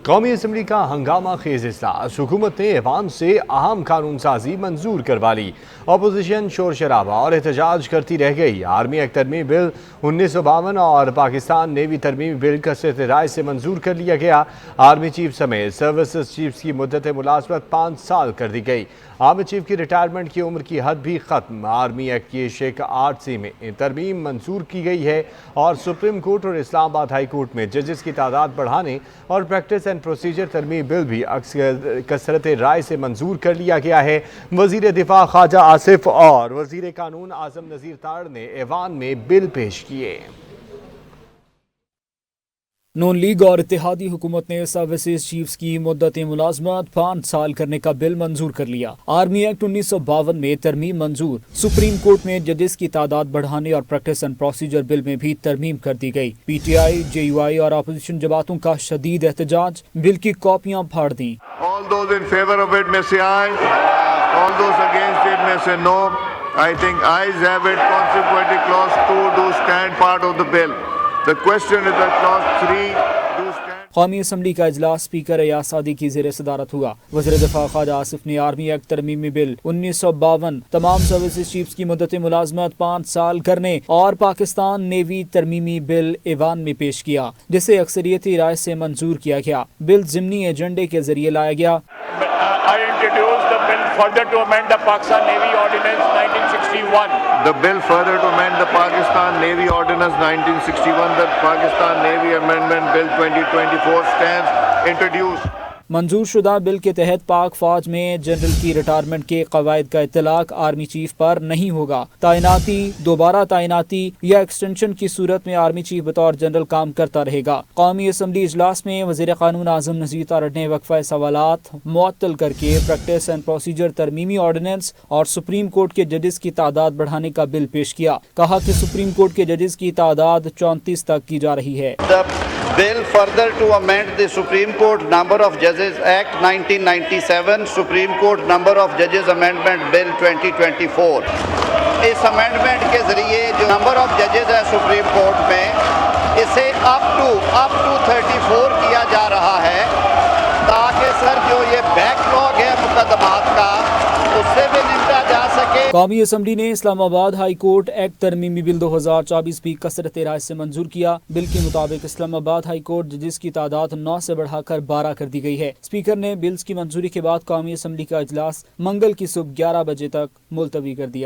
قومی اسمبلی کا ہنگامہ خیز اجلاس، حکومت نے ایوان سے اہم قانون سازی منظور کروا لی۔ اپوزیشن شور شرابہ اور احتجاج کرتی رہ گئی۔ آرمی ایکٹ ترمیمی بل 1952 اور پاکستان نیوی ترمیمی بل کثرت رائے سے منظور کر لیا گیا۔ آرمی چیف سمیت سروسز چیفز کی مدت ملازمت 5 سال کر دی گئی۔ آرمی چیف کی ریٹائرمنٹ کی عمر کی حد بھی ختم۔ آرمی ایکٹ کی شیک 8C میں ترمیم منظور کی گئی ہے اور سپریم کورٹ اور اسلام آباد ہائی کورٹ میں ججز کی تعداد بڑھانے اور پریکٹس اینڈ پروسیجر ترمیم بل بھی کثرت رائے سے منظور کر لیا گیا ہے۔ وزیر دفاع خواجہ آصف اور وزیر قانون اعظم نذیر تاڑ نے ایوان میں بل پیش کیے۔ نون لیگ اور اتحادی حکومت نے سروسز چیفز کی مدت ملازمت 5 سال کرنے کا بل منظور کر لیا۔ آرمی ایکٹ 1952 میں ترمیم منظور۔ سپریم کورٹ میں ججز کی تعداد بڑھانے اور پریکٹس اینڈ پروسیجر بل میں بھی ترمیم کر دی گئی۔ پی ٹی آئی، JUI اور اپوزیشن جماعتوں کا شدید احتجاج، بل کی کاپیاں پھاڑ دیں۔ All those in favor of it may say aye. All those against it may say no. I think ayes have it. Consequently, clause 2 do stand part of the bill. The question is that clause 3 do stand. قومی assembly کا اجلاس speaker Ayaz Sadiq کی زیر صدارت ہوا۔ وزیر دفاع خواجہ آصف نے آرمی ایکٹ ترمیمی بل 1952، تمام سروسز چیفز کی مدت ملازمت 5 سال کرنے اور پاکستان نیوی ترمیمی بل ایوان میں پیش کیا، جسے اکثریتی رائے سے منظور کیا گیا۔ بل ضمنی ایجنڈے کے ذریعے لایا گیا۔ I introduce the bill further to amend the Pakistan Navy Ordinance 1961. The bill further to amend the Pakistan Navy Ordinance 1961, the Pakistan Navy Amendment Bill 2024 stands introduced. منظور شدہ بل کے تحت پاک فوج میں جنرل کی ریٹائرمنٹ کے قواعد کا اطلاق آرمی چیف پر نہیں ہوگا۔ تعیناتی، دوبارہ تعیناتی یا ایکسٹینشن کی صورت میں آرمی چیف بطور جنرل کام کرتا رہے گا۔ قومی اسمبلی اجلاس میں وزیر قانون اعظم نذیر تاڑ نے وقفہ سوالات معطل کر کے پریکٹس اینڈ پروسیجر ترمیمی آرڈیننس اور سپریم کورٹ کے ججز کی تعداد بڑھانے کا بل پیش کیا۔ کہا کہ سپریم کورٹ کے ججز کی تعداد 34 تک کی جا رہی ہے۔ Bill further to amend the Supreme Court Number of Judges Act 1997, Supreme Court Number of Judges Amendment Bill 2024. Us amendment کے ذریعے جو نمبر آف ججز ہے سپریم کورٹ میں، اسے up to 34 کیا جا رہا ہے، تاکہ سر جو یہ بیک لاگ ہے مقدمات کا، اس سے بھی نمٹا جا سکے۔ قومی اسمبلی نے اسلام آباد ہائی کورٹ ایکٹ ترمیمی بل 2024 بھی کثرت رائے سے منظور کیا۔ بل کے مطابق اسلام آباد ہائی کورٹ ججز کی تعداد 9 سے بڑھا کر 12 کر دی گئی ہے۔ اسپیکر نے بلز کی منظوری کے بعد قومی اسمبلی کا اجلاس منگل کی صبح 11 بجے تک ملتوی کر دیا۔